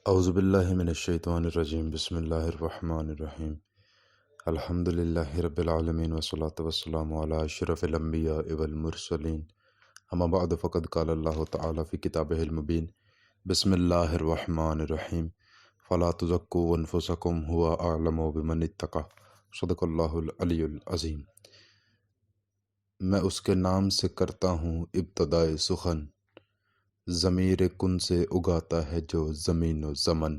اعوذ باللہ من الشیطان الرجیم بسم اللہ الرحمن الرحیم الحمدللہ رب العالمین والصلاة والسلام علی اشرف الانبیاء والمرسلین اما بعد فقد قال اللہ تعالی فی کتابہ المبین بسم اللہ الرحمن الرحیم فلا تزکوا انفسکم هو اعلم بمن اتقى صدق اللہ العلی العظیم۔ میں اس کے نام سے کرتا ہوں ابتدائے سخن، ضمیر کن سے اگاتا ہے جو زمین و زمن،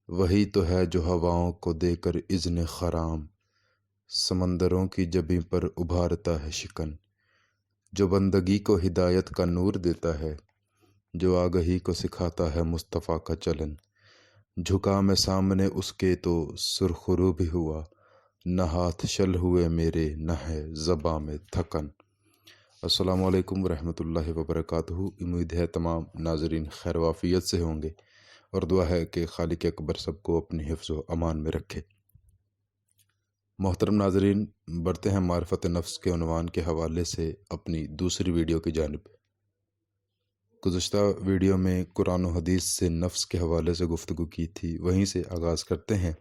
وہی تو ہے جو ہواؤں کو دے کر اذن خرام، سمندروں کی جبیں پر ابھارتا ہے شکن، جو بندگی کو ہدایت کا نور دیتا ہے، جو آگہی کو سکھاتا ہے مصطفیٰ کا چلن، جھکا میں سامنے اس کے تو سرخرو بھی ہوا، نہ ہاتھ شل ہوئے میرے نہ ہے زباں میں تھکن۔ السلام علیکم ورحمۃ اللہ وبرکاتہ۔ امید ہے تمام ناظرین خیر وافیت سے ہوں گے اور دعا ہے کہ خالق اکبر سب کو اپنی حفظ و امان میں رکھے۔ محترم ناظرین، بڑھتے ہیں معرفت نفس کے عنوان کے حوالے سے اپنی دوسری ویڈیو کی جانب۔ گزشتہ ویڈیو میں قرآن و حدیث سے نفس کے حوالے سے گفتگو کی تھی، وہیں سے آغاز کرتے ہیں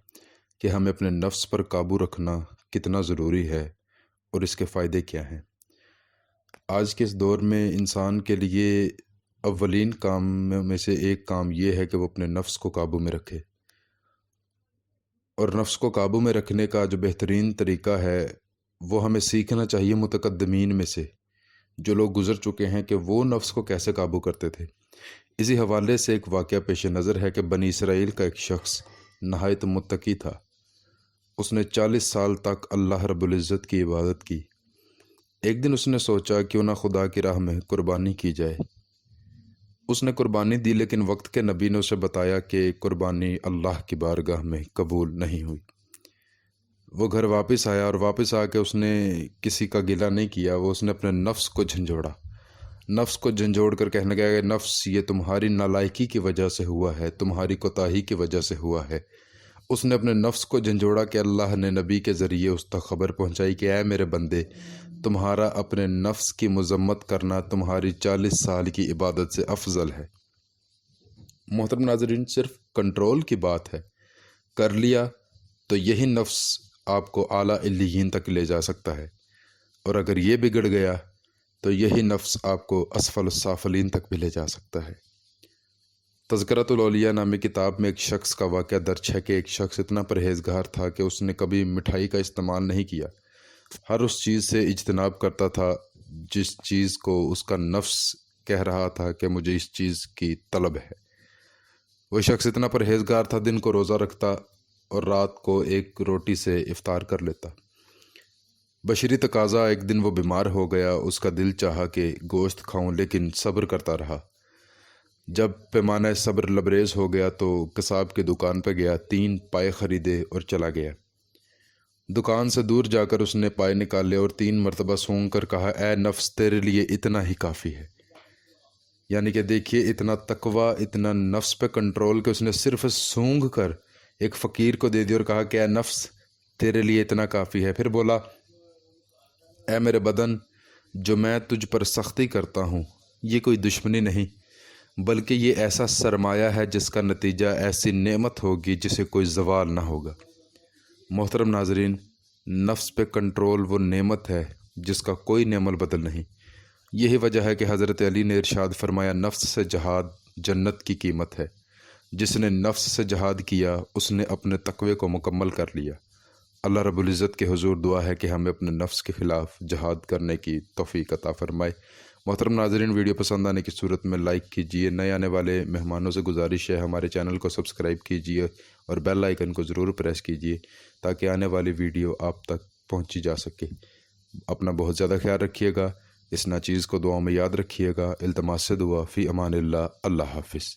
کہ ہمیں اپنے نفس پر قابو رکھنا کتنا ضروری ہے اور اس کے فائدے کیا ہیں۔ آج کے اس دور میں انسان کے لیے اولین کام میں سے ایک کام یہ ہے کہ وہ اپنے نفس کو قابو میں رکھے، اور نفس کو قابو میں رکھنے کا جو بہترین طریقہ ہے وہ ہمیں سیکھنا چاہیے متقدمین میں سے، جو لوگ گزر چکے ہیں کہ وہ نفس کو کیسے قابو کرتے تھے۔ اسی حوالے سے ایک واقعہ پیش نظر ہے کہ بنی اسرائیل کا ایک شخص نہایت متقی تھا۔ اس نے 40 سال تک اللہ رب العزت کی عبادت کی۔ ایک دن اس نے سوچا کیوں نہ خدا کی راہ میں قربانی کی جائے۔ اس نے قربانی دی، لیکن وقت کے نبی نے اسے بتایا کہ قربانی اللہ کی بارگاہ میں قبول نہیں ہوئی۔ وہ گھر واپس آیا اور واپس آ کے اس نے کسی کا گلہ نہیں کیا، وہ اس نے اپنے نفس کو جھنجھوڑا۔ نفس کو جھنجھوڑ کر کہنے لگا کہ نفس، یہ تمہاری نالائکی کی وجہ سے ہوا ہے، تمہاری کوتاہی کی وجہ سے ہوا ہے۔ اس نے اپنے نفس کو جھنجھوڑا کہ اللہ نے نبی کے ذریعے اس تک خبر پہنچائی کہ اے میرے بندے، تمہارا اپنے نفس کی مذمت کرنا تمہاری 40 سال کی عبادت سے افضل ہے۔ محترم ناظرین، صرف کنٹرول کی بات ہے، کر لیا تو یہی نفس آپ کو اعلیٰ علیین تک لے جا سکتا ہے، اور اگر یہ بگڑ گیا تو یہی نفس آپ کو اسفل السافلین تک بھی لے جا سکتا ہے۔ تذکرۃ الاولیاء نامی کتاب میں ایک شخص کا واقعہ درج ہے کہ ایک شخص اتنا پرہیزگار تھا کہ اس نے کبھی مٹھائی کا استعمال نہیں کیا، ہر اس چیز سے اجتناب کرتا تھا جس چیز کو اس کا نفس کہہ رہا تھا کہ مجھے اس چیز کی طلب ہے۔ وہ شخص اتنا پرہیزگار تھا، دن کو روزہ رکھتا اور رات کو ایک روٹی سے افطار کر لیتا۔ بشری تقاضا ایک دن وہ بیمار ہو گیا، اس کا دل چاہا کہ گوشت کھاؤں، لیکن صبر کرتا رہا۔ جب پیمانہ صبر لبریز ہو گیا تو قصاب کی دکان پہ گیا، 3 پائے خریدے اور چلا گیا۔ دکان سے دور جا کر اس نے پائے نکالے اور 3 مرتبہ سونگ کر کہا، اے نفس، تیرے لیے اتنا ہی کافی ہے۔ یعنی کہ دیکھیے اتنا تقوی، اتنا نفس پہ کنٹرول کہ اس نے صرف سونگ کر ایک فقیر کو دے دی اور کہا کہ اے نفس، تیرے لیے اتنا کافی ہے۔ پھر بولا، اے میرے بدن، جو میں تجھ پر سختی کرتا ہوں یہ کوئی دشمنی نہیں، بلکہ یہ ایسا سرمایہ ہے جس کا نتیجہ ایسی نعمت ہوگی جسے کوئی زوال نہ ہوگا۔ محترم ناظرین، نفس پہ کنٹرول وہ نعمت ہے جس کا کوئی نعم البدل نہیں۔ یہی وجہ ہے کہ حضرت علی نے ارشاد فرمایا، نفس سے جہاد جنت کی قیمت ہے۔ جس نے نفس سے جہاد کیا اس نے اپنے تقوی کو مکمل کر لیا۔ اللہ رب العزت کے حضور دعا ہے کہ ہمیں اپنے نفس کے خلاف جہاد کرنے کی توفیق عطا فرمائے۔ محترم ناظرین، ویڈیو پسند آنے کی صورت میں لائک کیجئے، نئے آنے والے مہمانوں سے گزارش ہے ہمارے چینل کو سبسکرائب کیجئے اور بیل آئیکن کو ضرور پریس کیجئے تاکہ آنے والی ویڈیو آپ تک پہنچی جا سکے۔ اپنا بہت زیادہ خیال رکھیے گا، اس ناچیز کو دعاؤں میں یاد رکھیے گا۔ التماس سے دعا، فی امان اللہ، اللہ حافظ۔